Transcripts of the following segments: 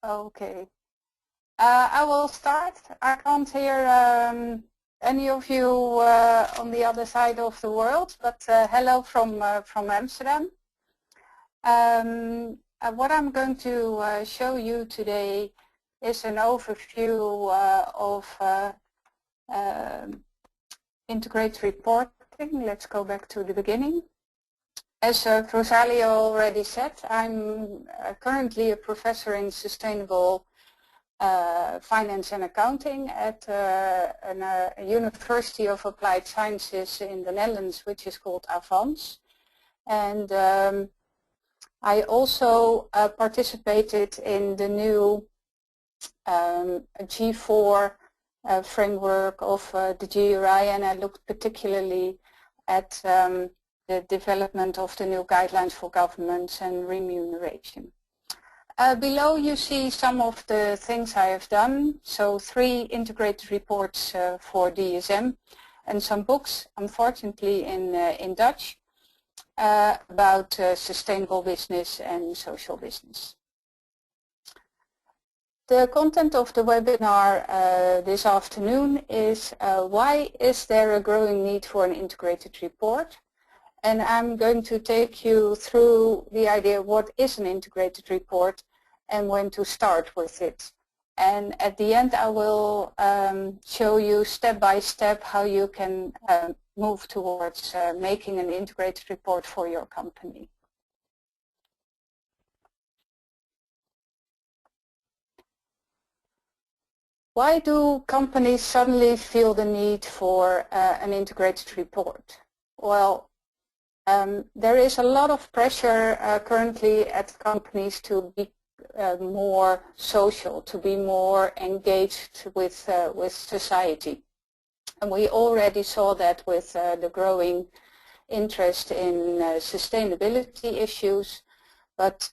Okay. I will start. I can't hear any of you on the other side of the world, but hello from Amsterdam. What I'm going to show you today is an overview of integrated reporting. Let's go back to the beginning. As Rosalia already said, I'm currently a professor in sustainable finance and accounting at a University of Applied Sciences in the Netherlands, which is called Avans. And I also participated in the new G4 framework of the GRI, and I looked particularly at the development of the new guidelines for governance and remuneration. Below you see some of the things I have done. So 3 integrated reports for DSM and some books, unfortunately in Dutch, about sustainable business and social business. The content of the webinar this afternoon is why is there a growing need for an integrated report? And I'm going to take you through the idea what is an integrated report and when to start with it. And at the end I will show you step by step how you can move towards making an integrated report for your company. Why do companies suddenly feel the need for an integrated report? Well, there is a lot of pressure currently at companies to be more social, to be more engaged with society. And we already saw that with the growing interest in sustainability issues. But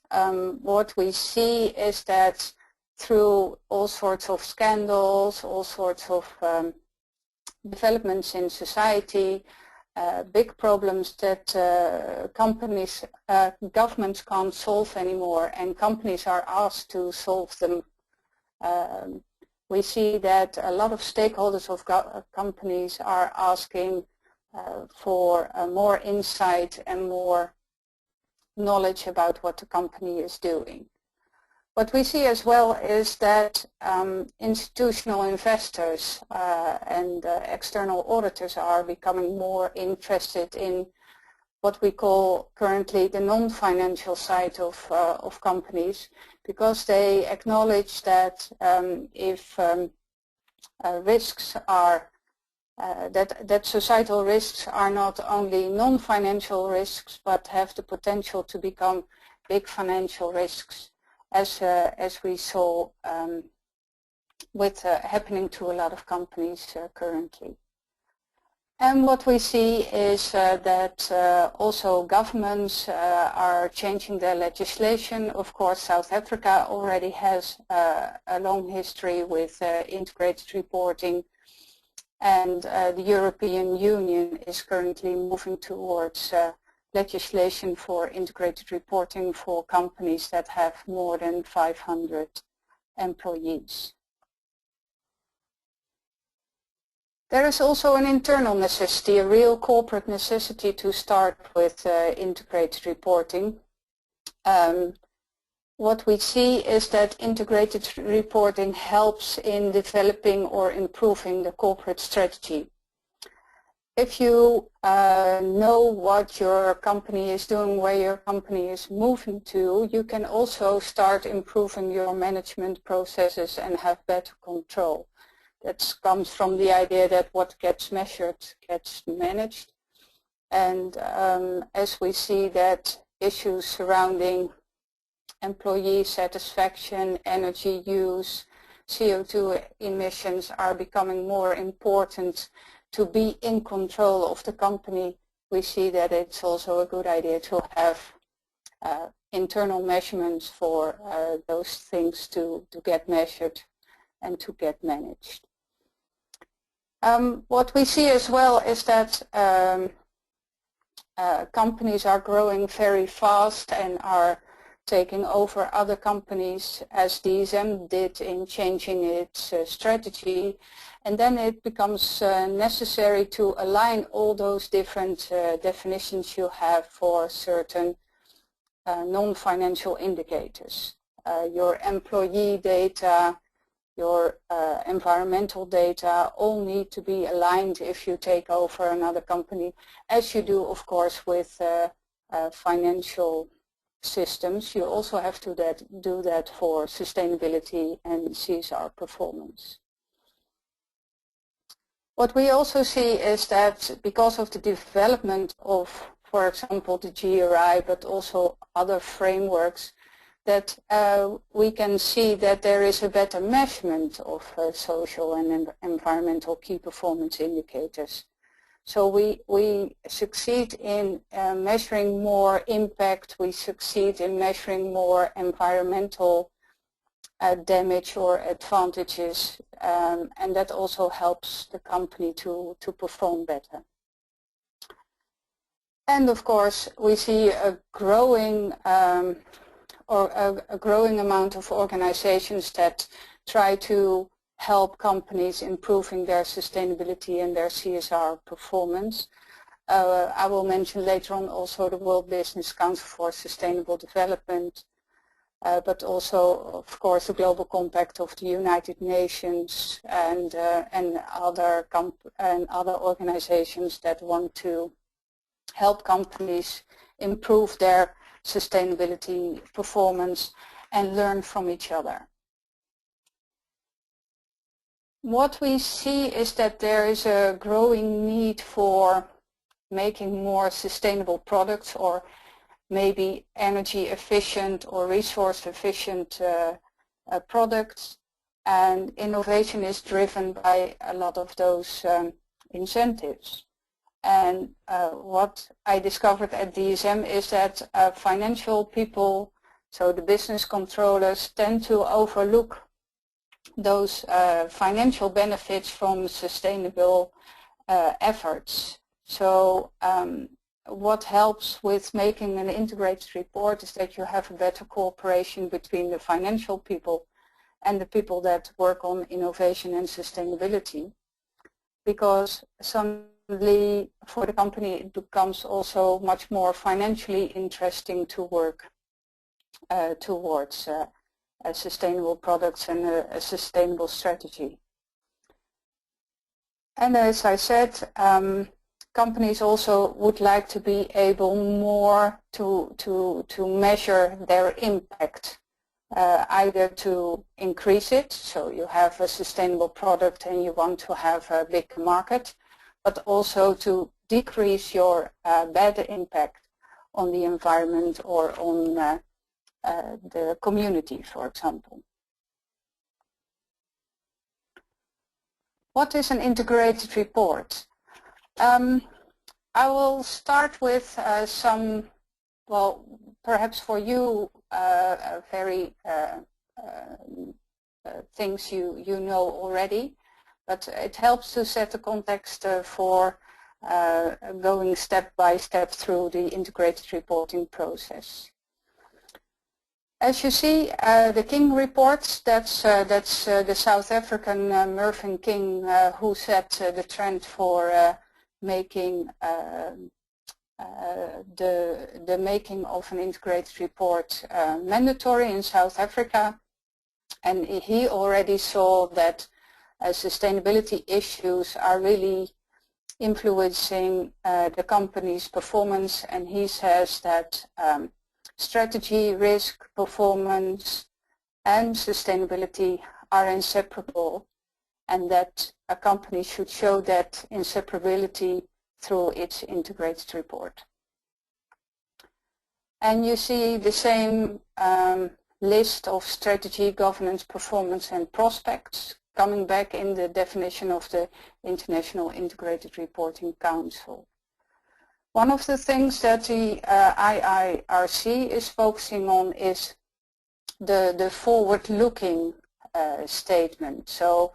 what we see is that through all sorts of scandals, all sorts of developments in society, big problems that companies, governments can't solve anymore, and companies are asked to solve them. We see that a lot of stakeholders of companies are asking for more insight and more knowledge about what the company is doing. What we see as well is that institutional investors and external auditors are becoming more interested in what we call currently the non-financial side of companies, because they acknowledge that if risks are that societal risks are not only non-financial risks but have the potential to become big financial risks, as we saw with happening to a lot of companies currently. And what we see is that also governments are changing their legislation. Of course, South Africa already has a long history with integrated reporting, and the European Union is currently moving towards legislation for integrated reporting for companies that have more than 500 employees. There is also an internal necessity, a real corporate necessity to start with integrated reporting. What we see is that integrated reporting helps in developing or improving the corporate strategy. If you know what your company is doing, where your company is moving to, you can also start improving your management processes and have better control. That comes from the idea that what gets measured gets managed. And as we see that issues surrounding employee satisfaction, energy use, CO2 emissions are becoming more important to be in control of the company, we see that it's also a good idea to have internal measurements for those things to get measured and to get managed. What we see as well is that companies are growing very fast and are taking over other companies as DSM did in changing its strategy, and then it becomes necessary to align all those different definitions you have for certain non-financial indicators. Your employee data, your environmental data all need to be aligned if you take over another company, as you do of course with financial systems. You also have to do that for sustainability and CSR performance. What we also see is that because of the development of, for example, the GRI, but also other frameworks, that we can see that there is a better measurement of social and environmental key performance indicators. So we succeed in measuring more impact, we succeed in measuring more environmental damage or advantages, and that also helps the company to perform better. And of course we see a growing a growing amount of organizations that try to help companies improving their sustainability and their CSR performance. I will mention later on also the World Business Council for Sustainable Development, but also of course the Global Compact of the United Nations and other organizations that want to help companies improve their sustainability performance and learn from each other. What we see is that there is a growing need for making more sustainable products, or maybe energy efficient or resource efficient products, and innovation is driven by a lot of those incentives. And what I discovered at DSM is that financial people, so the business controllers, tend to overlook those financial benefits from sustainable efforts. So what helps with making an integrated report is that you have a better cooperation between the financial people and the people that work on innovation and sustainability, because suddenly for the company it becomes also much more financially interesting to work towards sustainable products and a sustainable strategy. And as I said, companies also would like to be able more to measure their impact, either to increase it, so you have a sustainable product and you want to have a big market, but also to decrease your bad impact on the environment or on the community, for example. What is an integrated report? I will start with some, well, perhaps for you, very things you know already, but it helps to set the context for going step by step through the integrated reporting process. As you see, the King reports, that's the South African Mervyn King who set the trend for making the making of an integrated report mandatory in South Africa, and he already saw that sustainability issues are really influencing the company's performance, and he says that strategy, risk, performance and sustainability are inseparable, and that a company should show that inseparability through its integrated report. And you see the same list of strategy, governance, performance and prospects coming back in the definition of the International Integrated Reporting Council. One of the things that the IIRC is focusing on is the forward-looking statement. So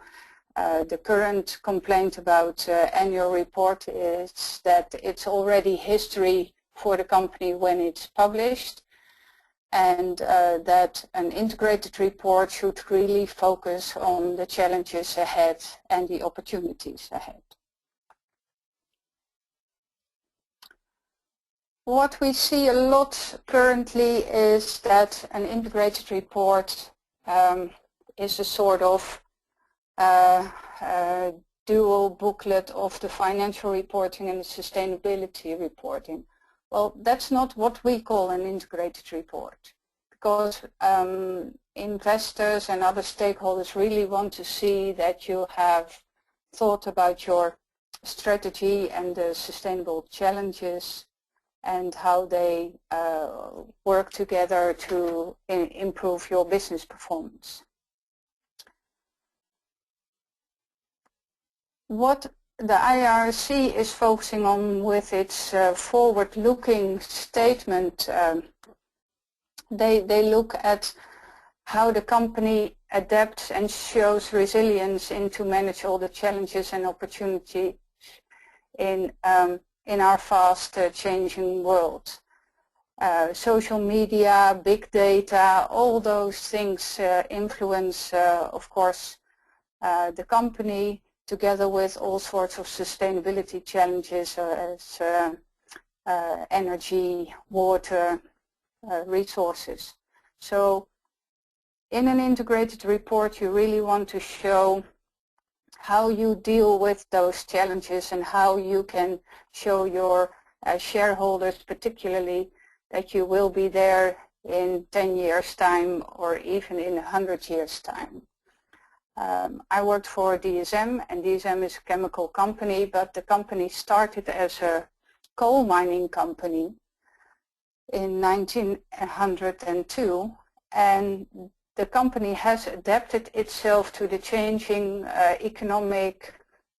the current complaint about annual report is that it's already history for the company when it's published. and that an integrated report should really focus on the challenges ahead and the opportunities ahead. What we see a lot currently is that an integrated report is a sort of dual booklet of the financial reporting and the sustainability reporting. Well, that's not what we call an integrated report, because investors and other stakeholders really want to see that you have thought about your strategy and the sustainable challenges and how they work together to improve your business performance. What the IRC is focusing on with its forward-looking statement, they look at how the company adapts and shows resilience to manage all the challenges and opportunities in our fast changing world. Social media, big data, all those things influence, of course, the company, together with all sorts of sustainability challenges as energy, water, resources. So in an integrated report, you really want to show how you deal with those challenges and how you can show your shareholders particularly that you will be there in 10 years' time or even in 100 years' time. I worked for DSM, and DSM is a chemical company, but the company started as a coal mining company in 1902, and the company has adapted itself to the changing economic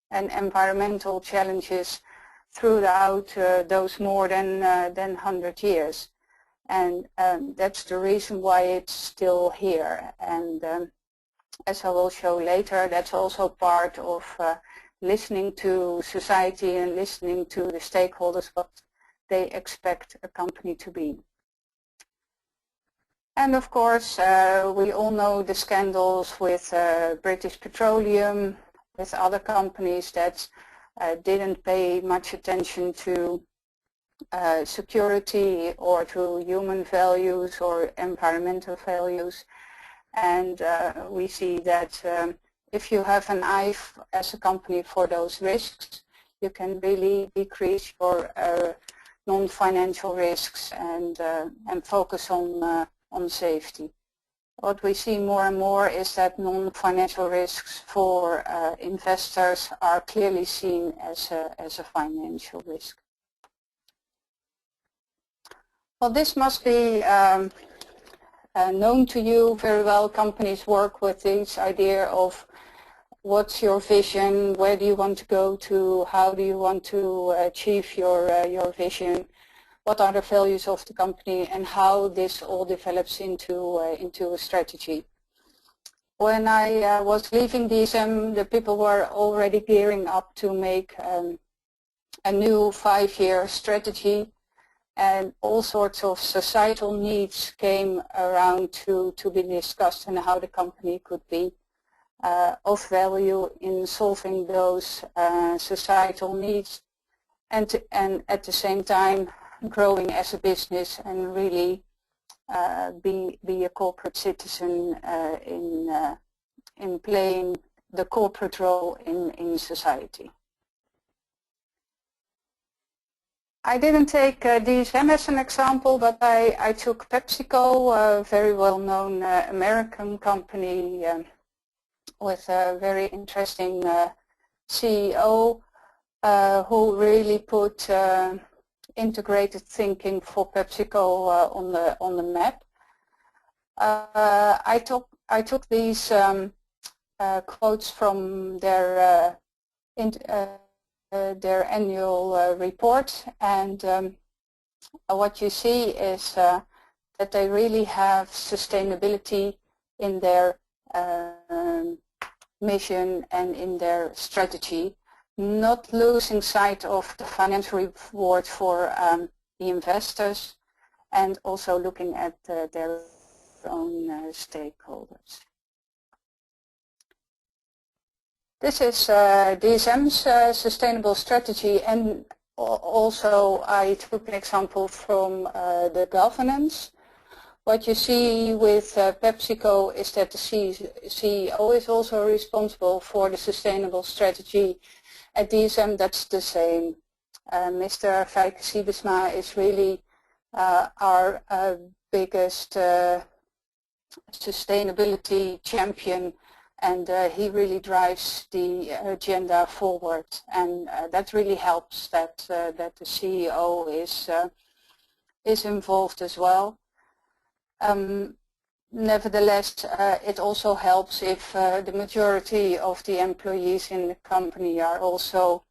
and environmental challenges throughout those more than 100 years. And that's the reason why it's still here. And as I will show later, that's also part of listening to society and listening to the stakeholders what they expect a company to be. And of course, we all know the scandals with British Petroleum, with other companies that didn't pay much attention to security or to human values or environmental values. And we see that if you have an eye as a company for those risks, you can really decrease your non-financial risks and focus on safety. What we see more and more is that non-financial risks for investors are clearly seen as a financial risk. Well, this must be known to you very well. Companies work with this idea of what's your vision, where do you want to go to, how do you want to achieve your vision, what are the values of the company, and how this all develops into a strategy. When I was leaving DSM, the people were already gearing up to make a new 5-year strategy, and all sorts of societal needs came around to be discussed and how the company could be of value in solving those societal needs and at the same time growing as a business and really be a corporate citizen in playing the corporate role in society. I didn't take DSM as an example, but I took PepsiCo, a very well-known American company with a very interesting CEO who really put integrated thinking for PepsiCo on the map. I took these quotes from their annual report, and what you see is that they really have sustainability in their mission and in their strategy, not losing sight of the financial reward for the investors, and also looking at their own stakeholders. This is DSM's sustainable strategy, and also I took an example from the governance. What you see with PepsiCo is that the CEO is also responsible for the sustainable strategy. At DSM, that's the same. Mr. Feike Siebesma is really our biggest sustainability champion, and he really drives the agenda forward, and that really helps that the CEO is involved as well. Nevertheless, it also helps if the majority of the employees in the company are also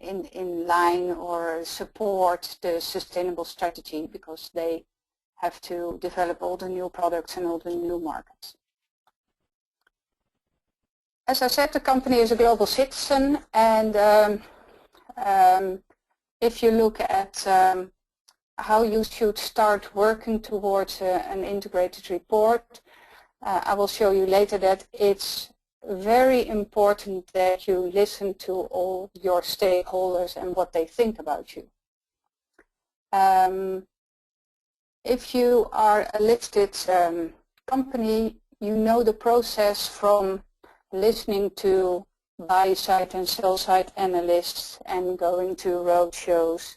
in line or support the sustainable strategy, because they have to develop all the new products and all the new markets. As I said, the company is a global citizen, and if you look at how you should start working towards an integrated report, I will show you later that it's very important that you listen to all your stakeholders and what they think about you. If you are a listed company, you know the process from listening to buy-side and sell-side analysts and going to roadshows.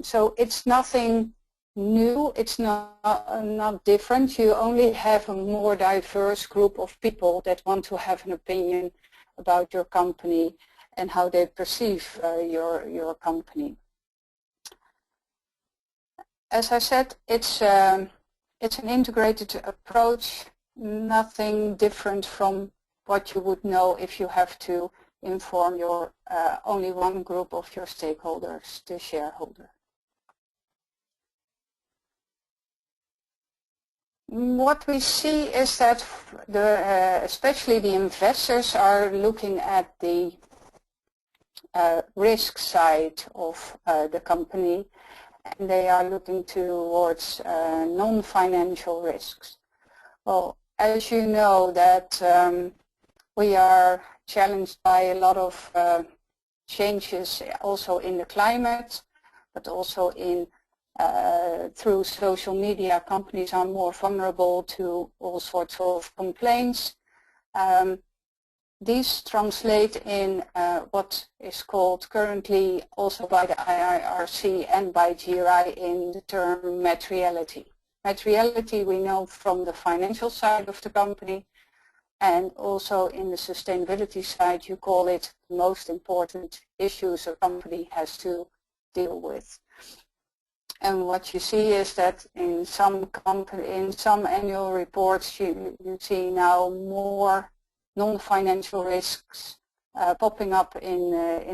So it's nothing new, it's not different. You only have a more diverse group of people that want to have an opinion about your company and how they perceive your company. As I said, it's an integrated approach, nothing different from what you would know if you have to inform your only one group of your stakeholders, the shareholder. What we see is that especially the investors are looking at the risk side of the company, and they are looking towards non-financial risks. Well, as you know that we are challenged by a lot of changes also in the climate, but also in through social media, companies are more vulnerable to all sorts of complaints. These translate in what is called currently also by the IRC and by GRI in the term materiality. Materiality we know from the financial side of the company, and also in the sustainability side you call it the most important issues a company has to deal with. And what you see is that in some annual reports you see now more non-financial risks popping up in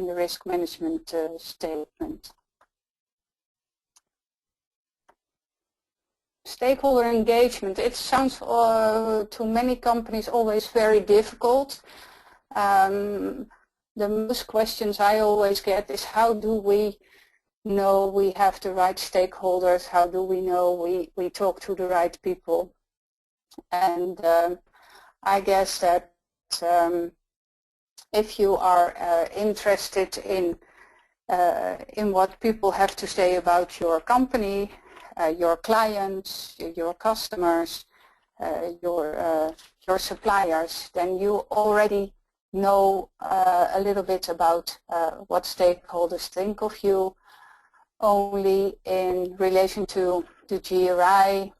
the risk management statement. Stakeholder engagement, it sounds to many companies always very difficult. The most questions I always get is how do we know we have the right stakeholders, how do we know we talk to the right people? And I guess that if you are interested in what people have to say about your company, your clients, your customers, your suppliers, then you already know a little bit about what stakeholders think of you. Only in relation to the GRI,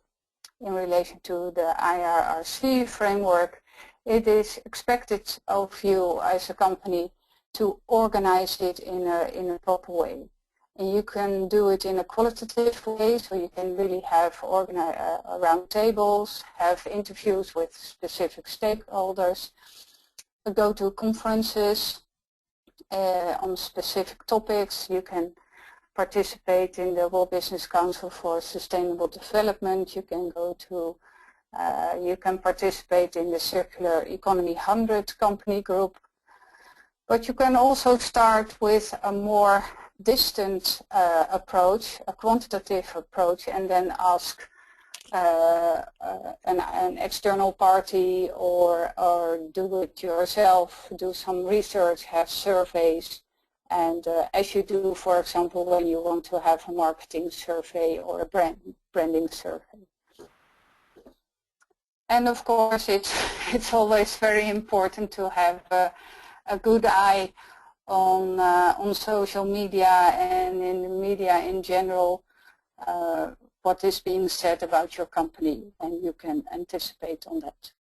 in relation to the IRC framework, it is expected of you as a company to organize it in a proper way. And you can do it in a qualitative way, so you can really have round tables, have interviews with specific stakeholders, go to conferences on specific topics. You can participate in the World Business Council for Sustainable Development. You can go to, you can participate in the Circular Economy 100 company group. But you can also start with a more distant approach, a quantitative approach, and then ask an external party or do it yourself, do some research, have surveys, and as you do, for example, when you want to have a marketing survey or a branding survey. And of course, it's always very important to have a good eye on social media and in the media in general, what is being said about your company, and you can anticipate on that.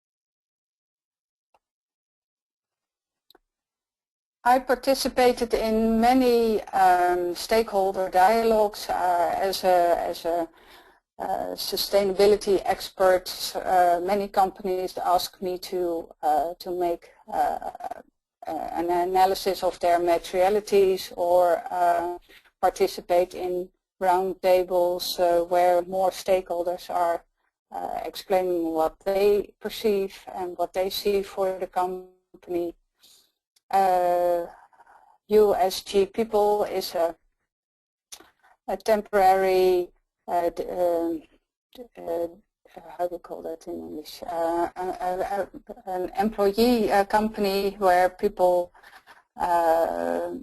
I participated in many stakeholder dialogues as a sustainability expert. Many companies ask me to make an analysis of their materialities or participate in roundtables where more stakeholders are explaining what they perceive and what they see for the company. USG People is a temporary, how do you call that in English? An employee company where people are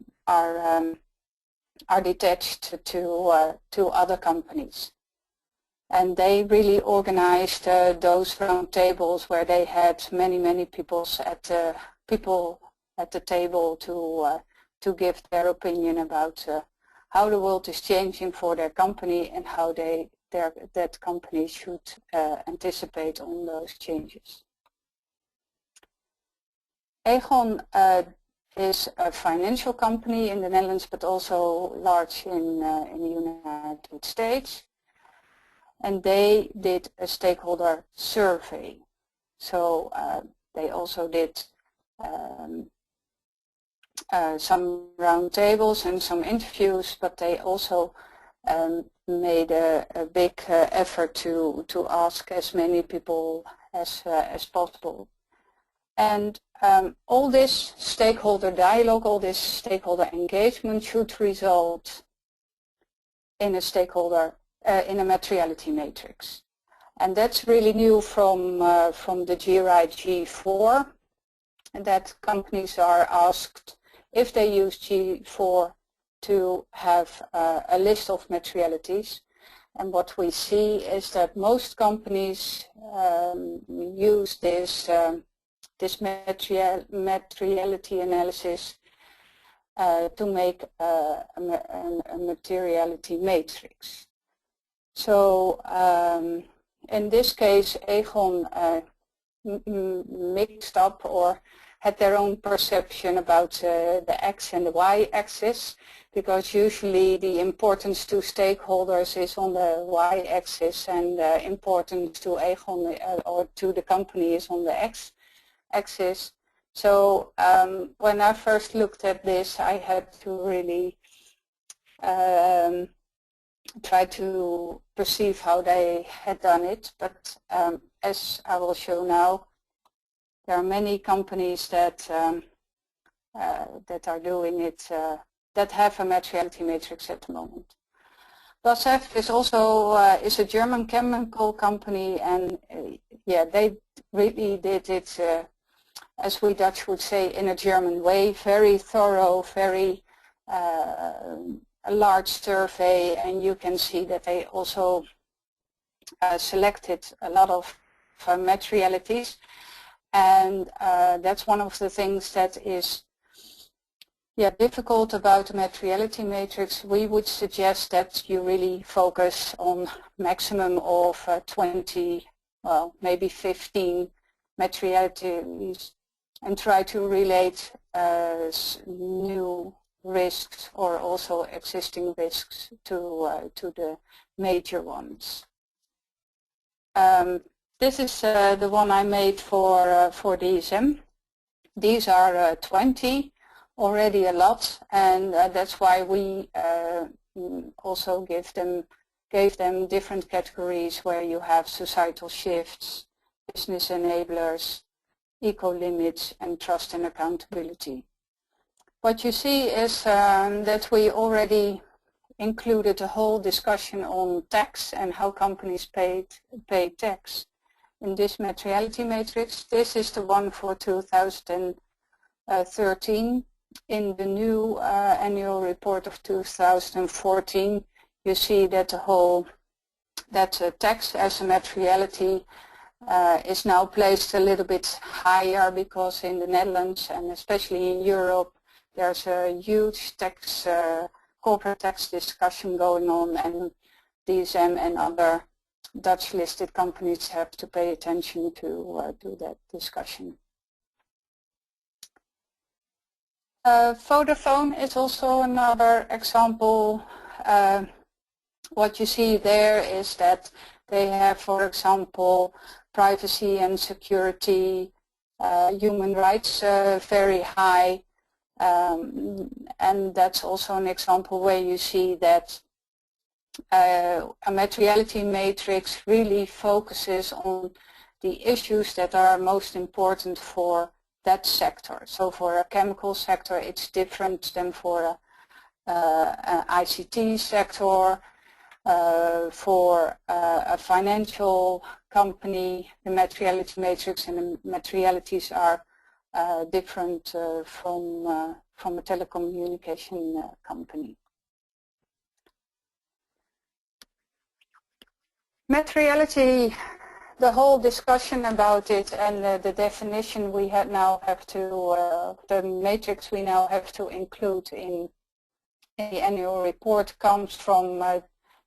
detached to other companies, and they really organized those roundtables where they had many people at the table to give their opinion about how the world is changing for their company and how that company should anticipate on those changes. Aegon is a financial company in the Netherlands, but also large in the United States. And they did a stakeholder survey. So they also did some roundtables and some interviews, but they also made a big effort to ask as many people as possible. And all this stakeholder dialogue, all this stakeholder engagement should result in a stakeholder, in a materiality matrix. And that's really new from the GRI G4, that companies are asked if they use G4 to have a list of materialities. And what we see is that most companies use this materiality analysis to make a materiality matrix. So in this case, Aegon mixed up or had their own perception about the X and the Y axis, because usually the importance to stakeholders is on the Y axis and the importance to Aegon or to the company is on the X axis. So when I first looked at this, I had to really try to perceive how they had done it. But as I will show now, there are many companies that are doing it, that have a materiality matrix at the moment. BASF is also is a German chemical company, and yeah, they really did it, as we Dutch would say, in a German way, very thorough, very a large survey, and you can see that they also selected a lot of materialities. And that's one of the things that is difficult about the materiality matrix. We would suggest that you really focus on maximum of 20, well, maybe 15 materialities, and try to relate new risks or also existing risks to the major ones. This is the one I made for DSM. These are 20, already a lot, and that's why we also gave them different categories where you have societal shifts, business enablers, eco limits, and trust and accountability. What you see is that we already included a whole discussion on tax and how companies pay tax in this materiality matrix. This is the one for 2013. In the new annual report of 2014, you see that tax as a materiality is now placed a little bit higher, because in the Netherlands and especially in Europe there's a huge corporate tax discussion going on, and DSM and other Dutch listed companies have to pay attention to that discussion. Vodafone is also another example. What you see there is that they have, for example, privacy and security, human rights very high, and that's also an example where you see that a materiality matrix really focuses on the issues that are most important for that sector. So for a chemical sector it's different than for an ICT sector. For a financial company, the materiality matrix and the materialities are different from a telecommunication company. Materiality, the whole discussion about it and the definition we now have to, the matrix we now have to include in the annual report comes from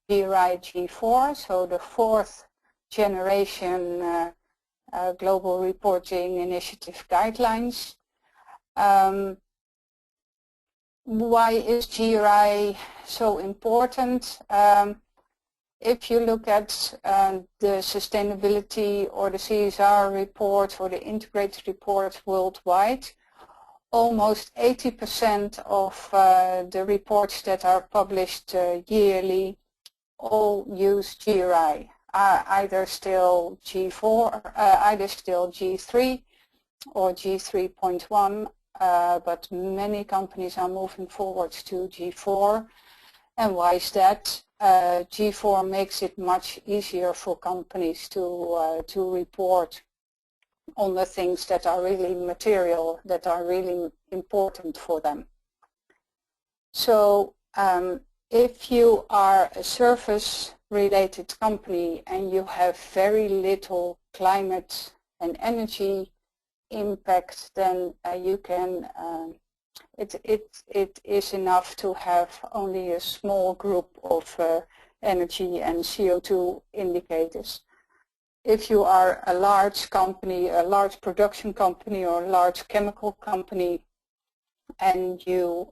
GRI G4, so the 4th generation Global Reporting Initiative guidelines. Why is GRI so important? If you look at the sustainability or the CSR report or the integrated report worldwide, almost 80% of the reports that are published yearly all use GRI, either still G4, either still G3 or G3.1, but many companies are moving forward to G4. And why is that? G4 makes it much easier for companies to report on the things that are really material, that are really important for them. So if you are a service-related company and you have very little climate and energy impact, then you can, it is enough to have only a small group of energy and CO2 indicators. If you are a large company, a large production company or a large chemical company, and you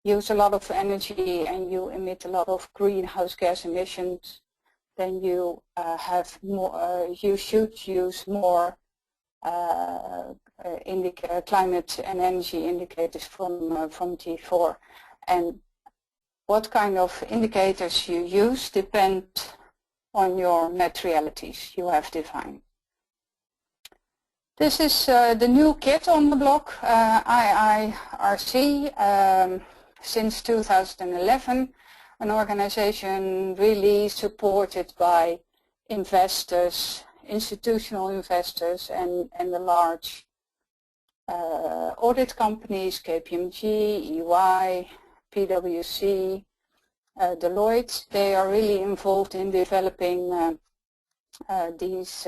use a lot of energy and you emit a lot of greenhouse gas emissions, then you have more. You should use more climate and energy indicators from G4. And what kind of indicators you use depend on your materialities you have defined. This is the new kid on the block, IIRC. Since 2011, an organization really supported by investors, institutional investors and the large audit companies, KPMG, EY, PwC, Deloitte. They are really involved in developing this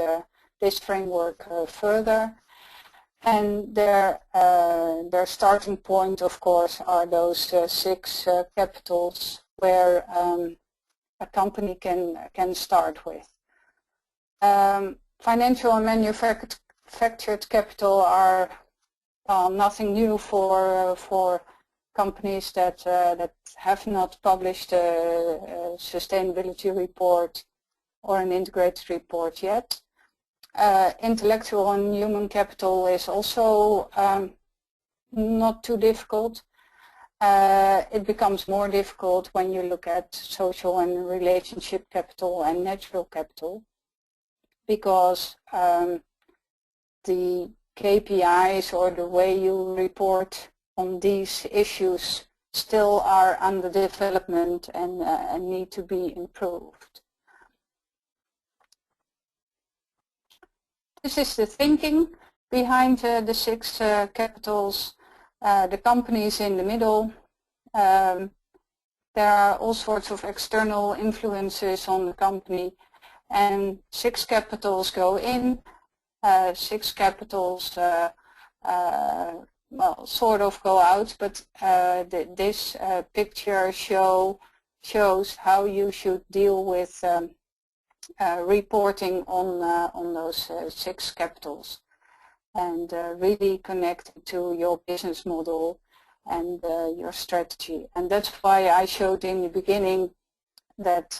framework further. And their starting point, of course, are those 6 capitals where a company can start with. Financial and manufactured capital are nothing new for companies that have not published a sustainability report or an integrated report yet. Intellectual and human capital is also not too difficult. It becomes more difficult when you look at social and relationship capital and natural capital, because the KPIs or the way you report on these issues still are under development and need to be improved. This is the thinking behind the 6 capitals. The company is in the middle. There are all sorts of external influences on the company, and 6 capitals go in, 6 capitals well, sort of go out, but this picture shows how you should deal with reporting on those 6 capitals, and really connected to your business model and your strategy. And that's why I showed in the beginning that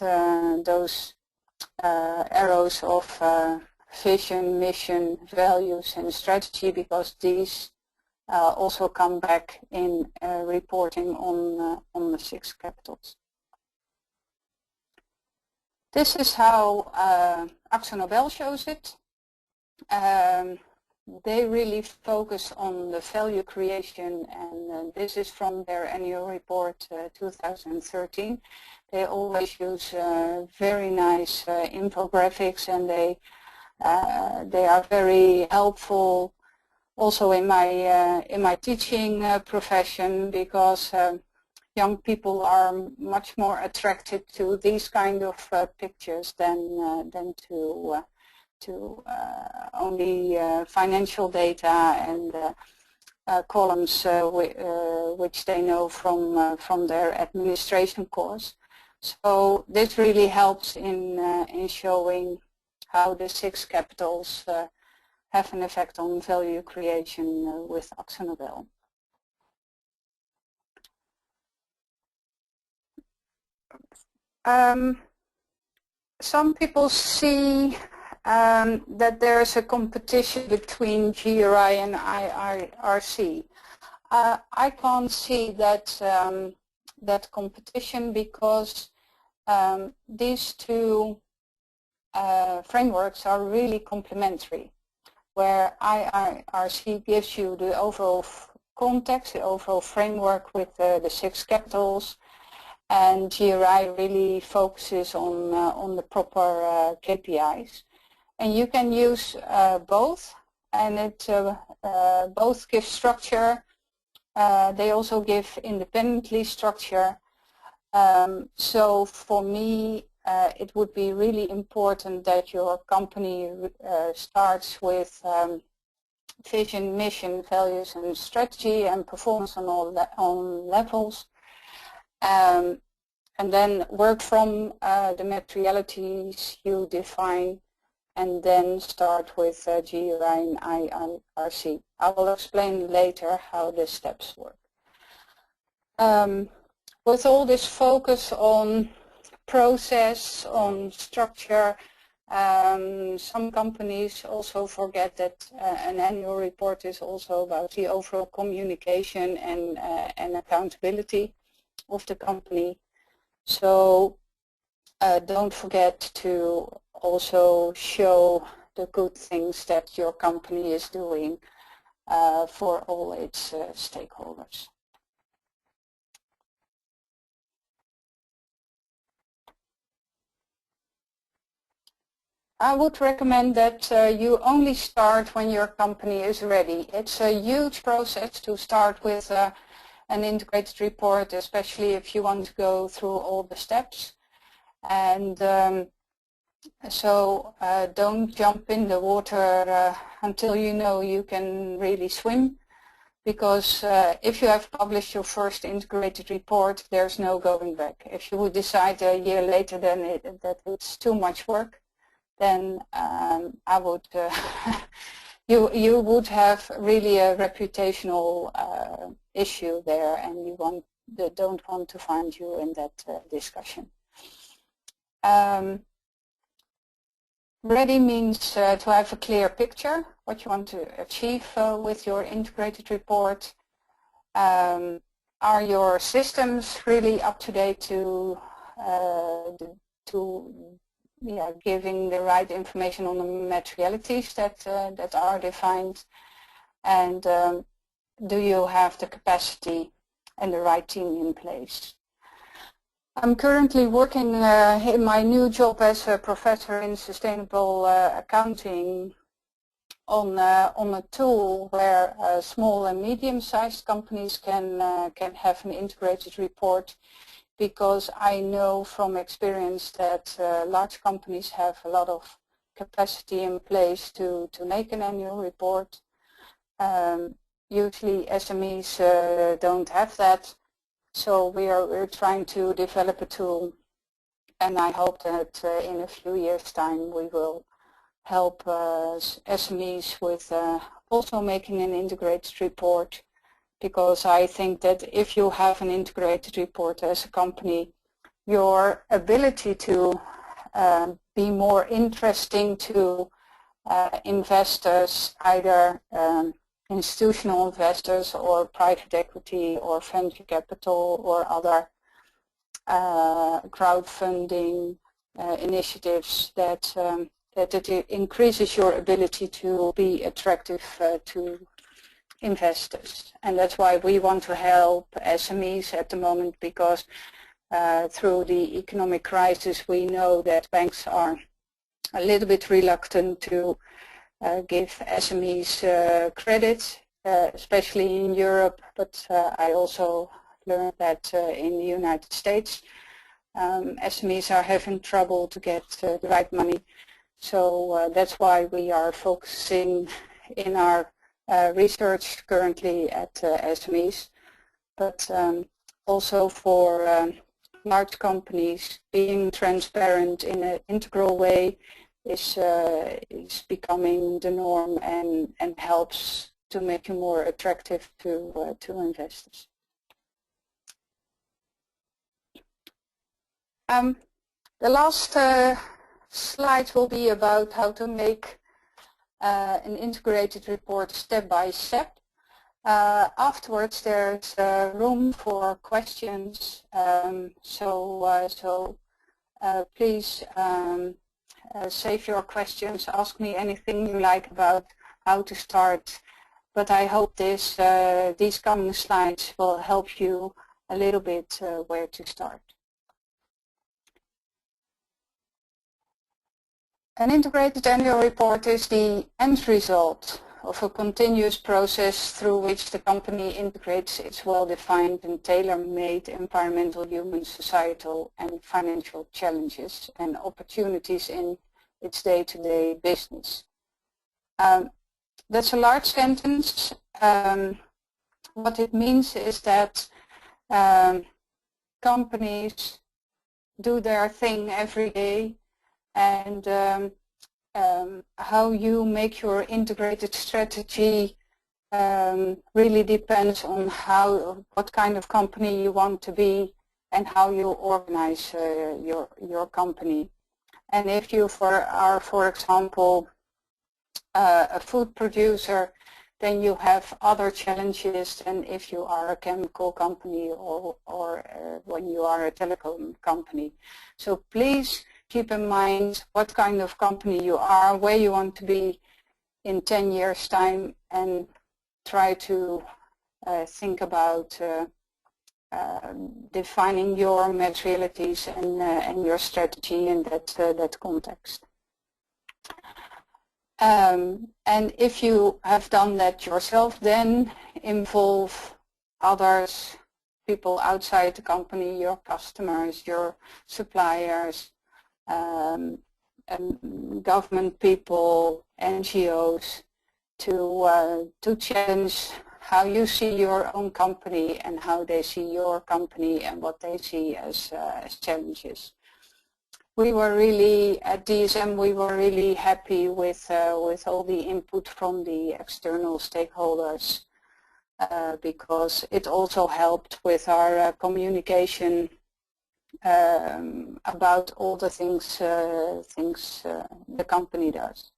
those arrows of vision, mission, values and strategy, because these also come back in reporting on the 6 capitals. This is how AkzoNobel shows it. They really focus on the value creation, and this is from their annual report 2013. They always use very nice infographics, and they are very helpful also in my teaching profession, because young people are much more attracted to these kind of pictures than to only financial data and columns which they know from their administration course. So this really helps in showing how the 6 capitals have an effect on value creation with AkzoNobel. Some people see that there's a competition between GRI and IRC. I can't see that that competition, because these 2 frameworks are really complementary, where IRC gives you the overall context, the overall framework with the 6 capitals, and GRI really focuses on the proper KPIs. And you can use both, and it both give structure. They also give independently structure. So for me, it would be really important that your company starts with vision, mission, values and strategy and performance on all levels. And then work from the materialities you define, and then start with GRI and IRC. I will explain later how the steps work. With all this focus on process, on structure, some companies also forget that an annual report is also about the overall communication and accountability of the company. So don't forget to also show the good things that your company is doing for all its stakeholders. I would recommend that you only start when your company is ready. It's a huge process to start with an integrated report, especially if you want to go through all the steps. And so don't jump in the water until you know you can really swim, because if you have published your first integrated report, there's no going back. If you would decide a year later that it's too much work, then I would you would have really a reputational issue there, and you don't want to find you in that discussion. Ready means to have a clear picture what you want to achieve with your integrated report. Are your systems really up to date to giving the right information on the materialities that are defined? And do you have the capacity and the right team in place? I'm currently working in my new job as a professor in sustainable accounting on a tool where small and medium-sized companies can have an integrated report, because I know from experience that large companies have a lot of capacity in place to make an annual report. Usually SMEs don't have that. So we're trying to develop a tool, and I hope that in a few years' time we will help SMEs with also making an integrated report, because I think that if you have an integrated report as a company, your ability to be more interesting to investors, either institutional investors or private equity or venture capital or other crowdfunding initiatives, that it increases your ability to be attractive to investors. And that's why we want to help SMEs at the moment, because through the economic crisis we know that banks are a little bit reluctant to give SMEs credit, especially in Europe, but I also learned that in the United States SMEs are having trouble to get the right money. So that's why we are focusing in our research currently at SMEs, but also for large companies, being transparent in an integral way is becoming the norm, and helps to make you more attractive to investors. The last slide will be about how to make an integrated report step by step. Afterwards there's room for questions, so please save your questions, ask me anything you like about how to start, but I hope these coming slides will help you a little bit where to start. An integrated annual report is the end result of a continuous process through which the company integrates its well-defined and tailor-made environmental, human, societal and financial challenges and opportunities in its day-to-day business. That's a large sentence. What it means is that companies do their thing every day, and how you make your integrated strategy really depends on what kind of company you want to be and how you organize your company. And if you are, for example, a food producer, then you have other challenges than if you are a chemical company or when you are a telecom company. So please keep in mind what kind of company you are, where you want to be in 10 years' time, and try to think about defining your materialities and your strategy in that context. And if you have done that yourself, then involve others, people outside the company, your customers, your suppliers, government people, NGOs, to challenge how you see your own company and how they see your company and what they see as challenges. We were really, at DSM, we were really happy with all the input from the external stakeholders, because it also helped with our communication about all the things the company does.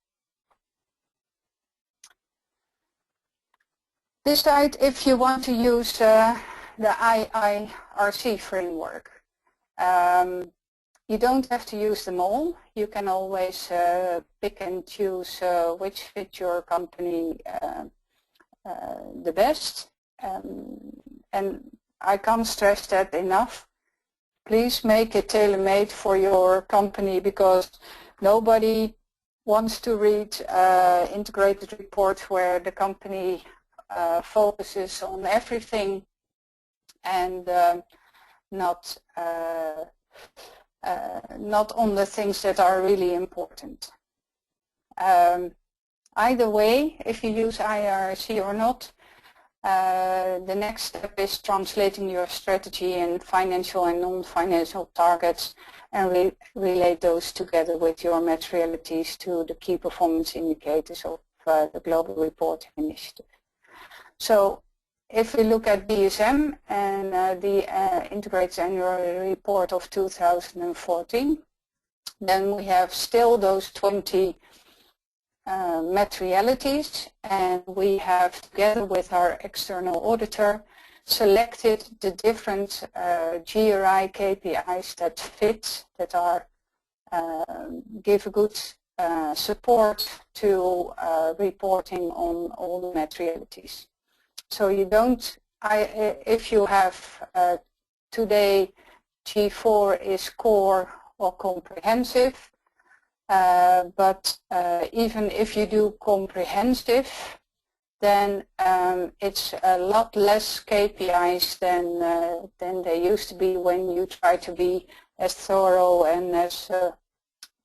Decide if you want to use the IR1 framework. You don't have to use them all. You can always pick and choose which fit your company the best. And I can't stress that enough. Please make it tailor-made for your company, because nobody wants to read integrated reports where the company focuses on everything and not on the things that are really important. Either way, if you use IRC or not, the next step is translating your strategy in financial and non-financial targets and relate those together with your materialities to the key performance indicators of the Global Reporting Initiative. So if we look at DSM and the Integrated Annual Report of 2014, then we have still those 20 materialities, and we have, together with our external auditor, selected the different GRI KPIs that fit, that are give a good support to reporting on all the materialities. So you don't, if you have today G4 is core or comprehensive, but even if you do comprehensive, then it's a lot less KPIs than they used to be when you try to be as thorough and as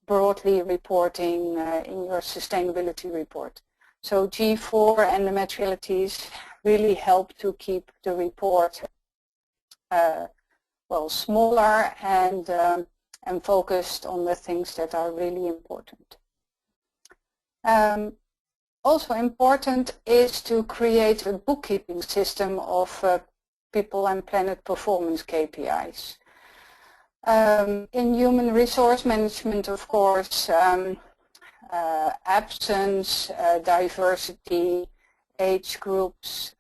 broadly reporting in your sustainability report. So G4 and the materialities really help to keep the report well, smaller and focused on the things that are really important. Also important is to create a bookkeeping system of people and planet performance KPIs. In human resource management, of course, absence, diversity, age groups,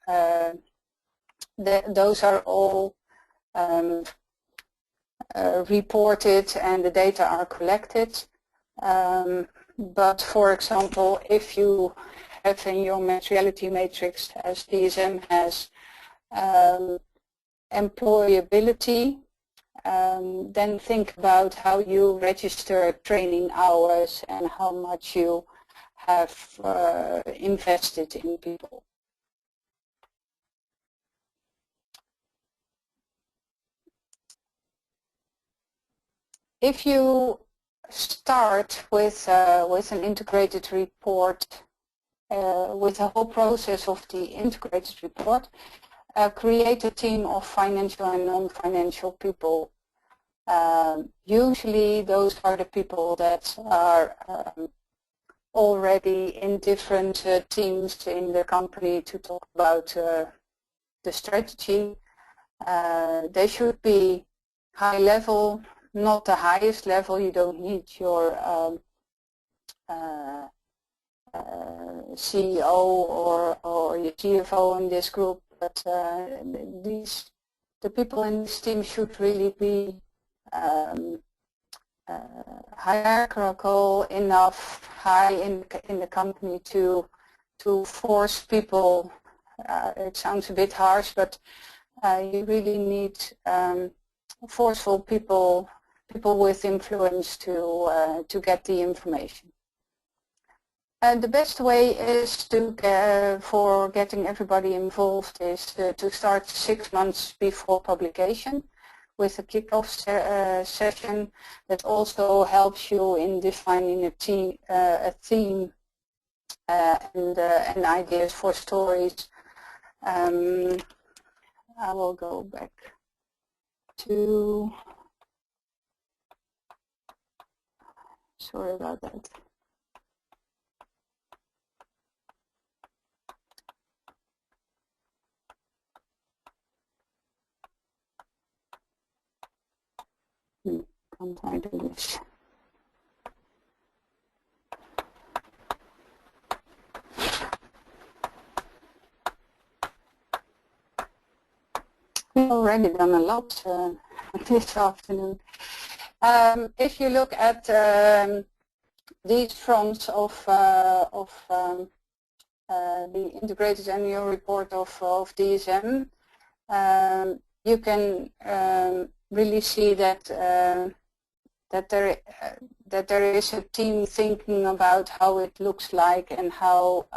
those are all reported and the data are collected. But for example, if you have in your materiality matrix, as DSM has, employability, then think about how you register training hours and how much you have invested in people. If you start with an integrated report, with the whole process of the integrated report, create a team of financial and non-financial people. Usually those are the people that are already in different teams in the company to talk about the strategy. They should be high level, not the highest level. You don't need your CEO or your CFO in this group, but the people in this team should really be hierarchical enough, high in the company to force people. It sounds a bit harsh, but you really need forceful people with influence to get the information. And the best way is for getting everybody involved is to start 6 months before publication with a kickoff session that also helps you in defining a theme and ideas for stories. I will go back to, sorry about that. Can't I do this? We've already done a lot this afternoon. If you look at these fronts of the integrated annual report of DSM, you can really see that that there is a team thinking about how it looks like and how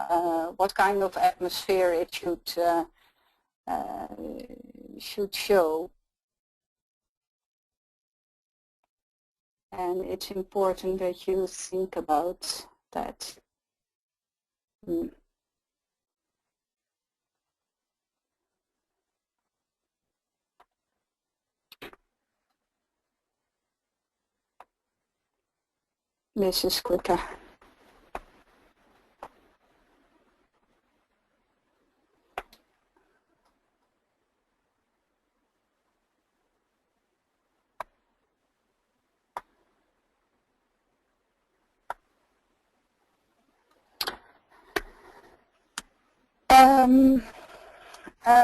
what kind of atmosphere it should show. And it's important that you think about that. This is quicker.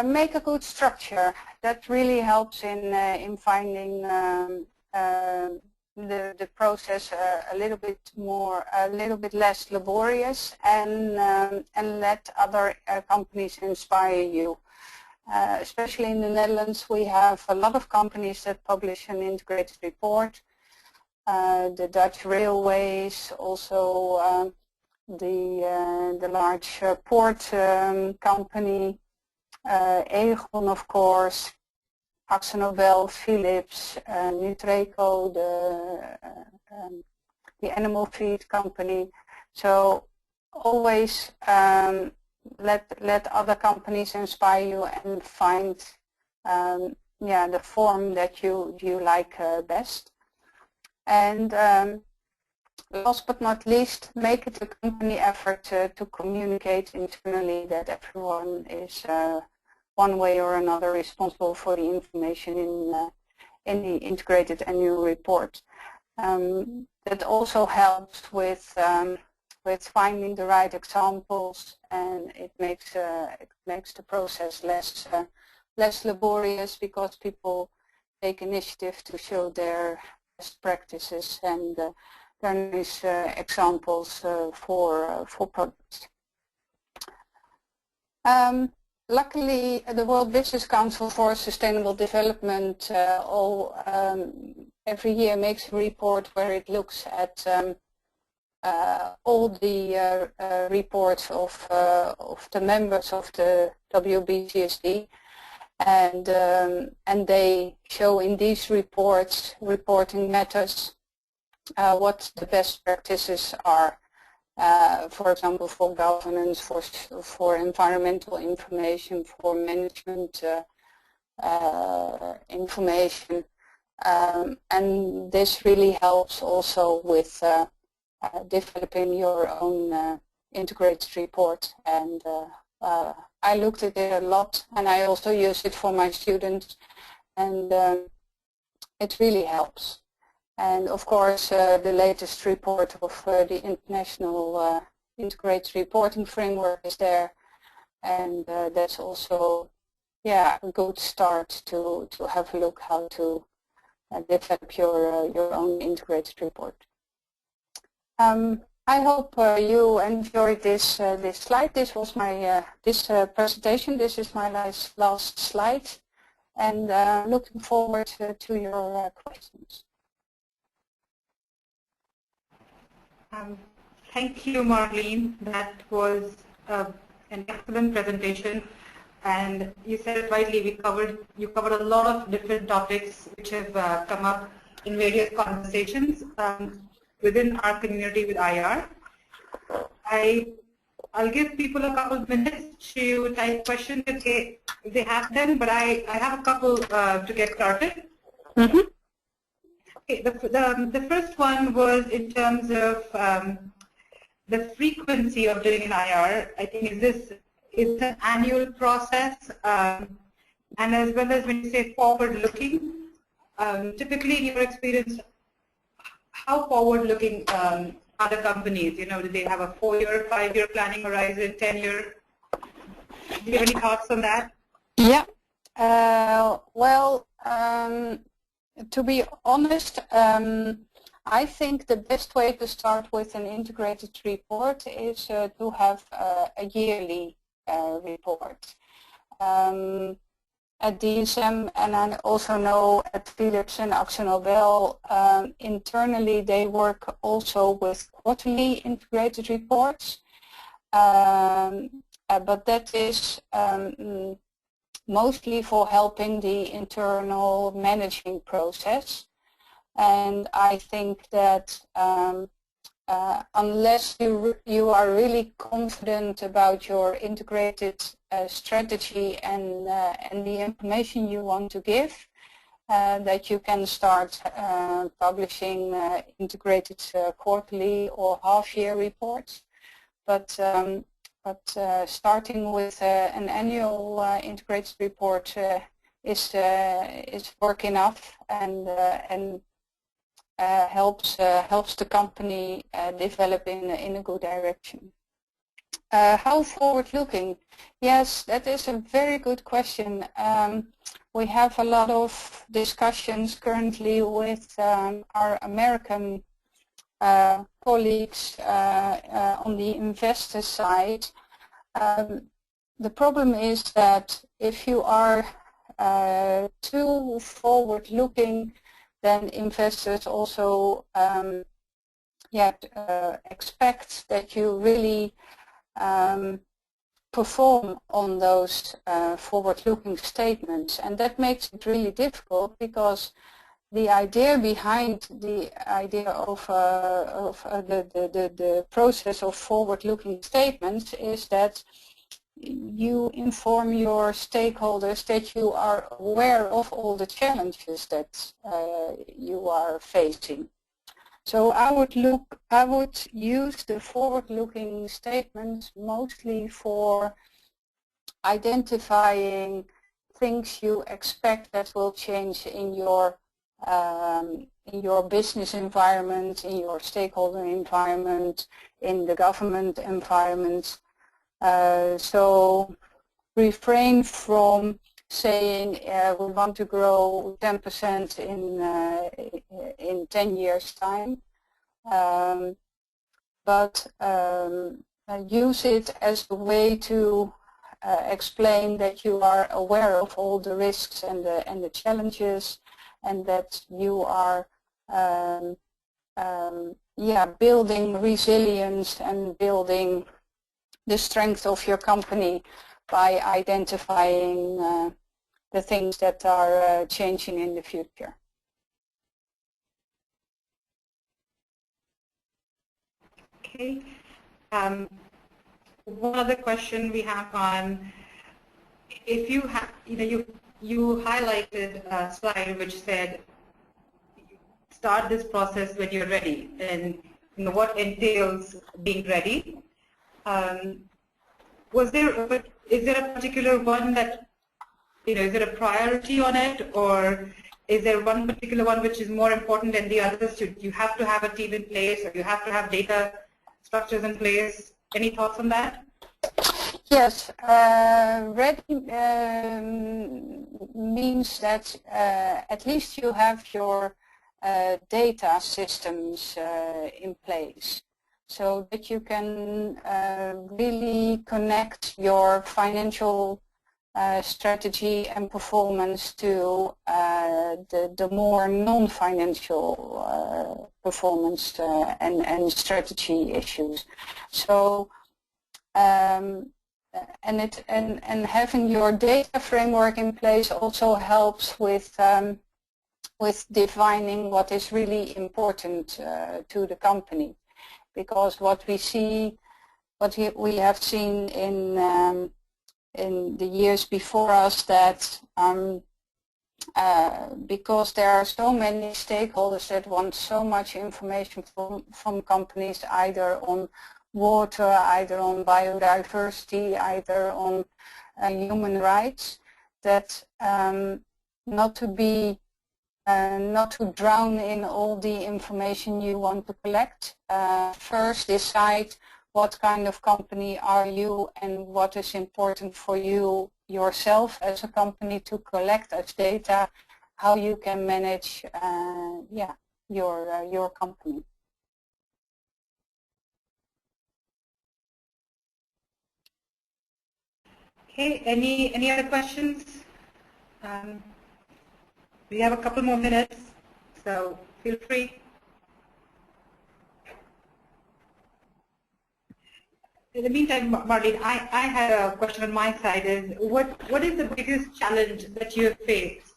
Make a good structure. That really helps in finding the process a little bit less laborious, and let other companies inspire you. Especially in the Netherlands, we have a lot of companies that publish an integrated report. The Dutch railways, also the large port company, Aegon, of course, AkzoNobel, Philips, Nutreco, the animal feed company. So always let other companies inspire you and find the form that you like best. And last but not least, make it a company effort to communicate internally that everyone is one way or another responsible for the information in the integrated annual report. That also helps with finding the right examples, and it makes the process less laborious, because people take initiative to show their best practices and there are nice examples for products. Luckily, the World Business Council for Sustainable Development every year makes a report where it looks at all the reports of the members of the WBCSD, and they show in these reporting methods what the best practices are. For example, for governance, for environmental information, for management information, and this really helps also with developing your own integrated report. And I looked at it a lot, and I also use it for my students, and it really helps. And of course, the latest report of the International Integrated Reporting Framework is there, and that's also, a good start to have a look how to develop your own integrated report. I hope you enjoyed this slide. This was my presentation. This is my last slide, and looking forward to your questions. Thank you, Marlene. That was an excellent presentation, and you said it rightly. You covered a lot of different topics which have come up in various conversations within our community with IR. I'll give people a couple of minutes to type questions if they have them, but I have a couple to get started. Mm-hmm. Okay, the first one was in terms of the frequency of doing an IR. I think is an annual process, and as well as when you say forward-looking, typically in your experience, how forward-looking are the companies? You know, do they have a 4-year, 5-year planning horizon, 10-year? Do you have any thoughts on that? Yeah. Well, to be honest, I think the best way to start with an integrated report is to have a yearly report. At DSM, and I also know at Philips and AkzoNobel, internally they work also with quarterly integrated reports. But that is mostly for helping the internal managing process. And I think that unless you are really confident about your integrated strategy and the information you want to give, that you can start publishing integrated quarterly or half-year reports. But starting with an annual integrated report is work enough and helps the company develop in a good direction. How forward-looking? Yes, that is a very good question. We have a lot of discussions currently with our American colleagues on the investor side. The problem is that if you are too forward-looking, then investors also expect that you really perform on those forward-looking statements, and that makes it really difficult, because the idea behind the idea of the process of forward-looking statements is that you inform your stakeholders that you are aware of all the challenges that you are facing. So I would use the forward-looking statements mostly for identifying things you expect that will change in your business environment, in your stakeholder environment, in the government environment. So refrain from saying we want to grow 10% in 10 years' time, but use it as a way to explain that you are aware of all the risks and the challenges, and that you are building resilience and building the strength of your company by identifying the things that are changing in the future. Okay. One other question we have on, if you have, you highlighted a slide which said start this process when you're ready, and what entails being ready. Is there a particular one that, is there a priority on it, or is there one particular one which is more important than the others? You have to have a team in place, or you have to have data structures in place? Any thoughts on that? Yes, ready means that at least you have your data systems in place, so that you can really connect your financial strategy and performance to the more non-financial performance and strategy issues. So and having your data framework in place also helps with defining what is really important to the company, because what we have seen in the years before us, that because there are so many stakeholders that want so much information from companies, either on water, either on biodiversity, either on human rights, that not to drown in all the information you want to collect. First decide what kind of company are you and what is important for you yourself as a company to collect as data, how you can manage your company. Okay, any other questions? We have a couple more minutes, so feel free. In the meantime, Marlene, I had a question on my side. Is what is the biggest challenge that you have faced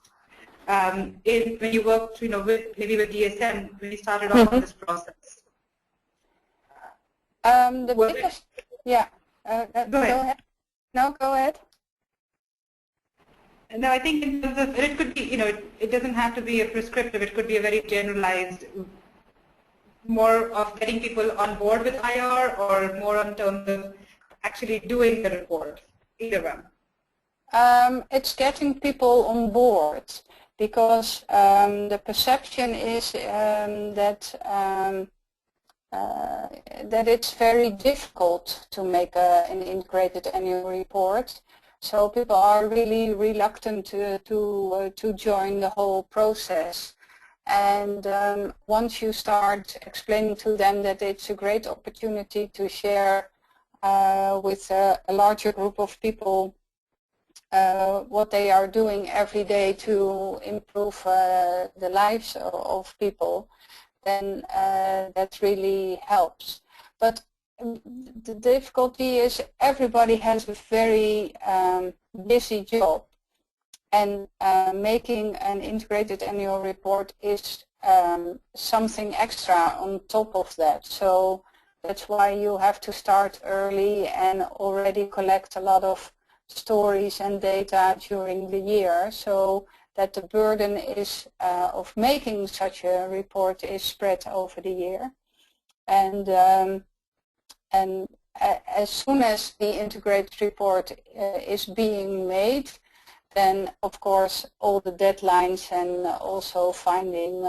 when you worked, maybe with DSM when you started off on this process? The biggest, yeah. Go ahead. No, go ahead. No, I think in terms of, it could be, it doesn't have to be a prescriptive. It could be a very generalized, more of getting people on board with IR or more in terms of actually doing the report, either one? It's getting people on board because the perception is that it's very difficult to make an integrated annual report. So people are really reluctant to join the whole process. And once you start explaining to them that it's a great opportunity to share with a larger group of people what they are doing every day to improve the lives of people, then that really helps. But the difficulty is everybody has a very busy job, and making an integrated annual report is something extra on top of that. So that's why you have to start early and already collect a lot of stories and data during the year, so that the burden is of making such a report is spread over the year. And as soon as the integrated report is being made, then of course all the deadlines and also finding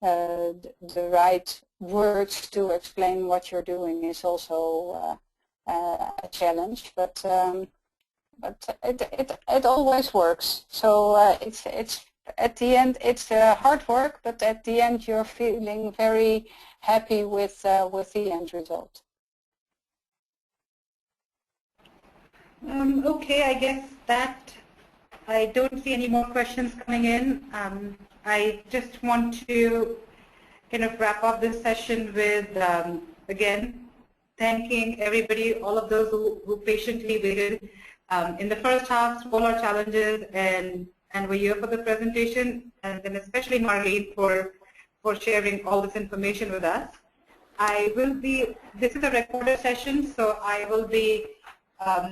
the right words to explain what you're doing is also a challenge. But it always works. So it's at the end it's hard work, but at the end you're feeling very happy with the end result. Okay, I guess that I don't see any more questions coming in. I just want to kind of wrap up this session with, again, thanking everybody, all of those who patiently waited in the first half, all our challenges, and were here for the presentation, and then especially Marlene for sharing all this information with us. This is a recorded session, so I will be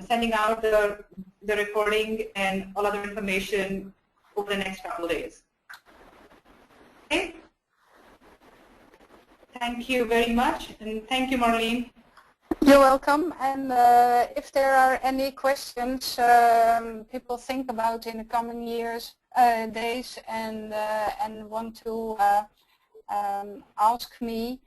sending out the recording and all other information over the next couple of days. Okay? Thank you very much, and thank you, Marlene. You're welcome. And if there are any questions people think about in the coming days, and want to ask me,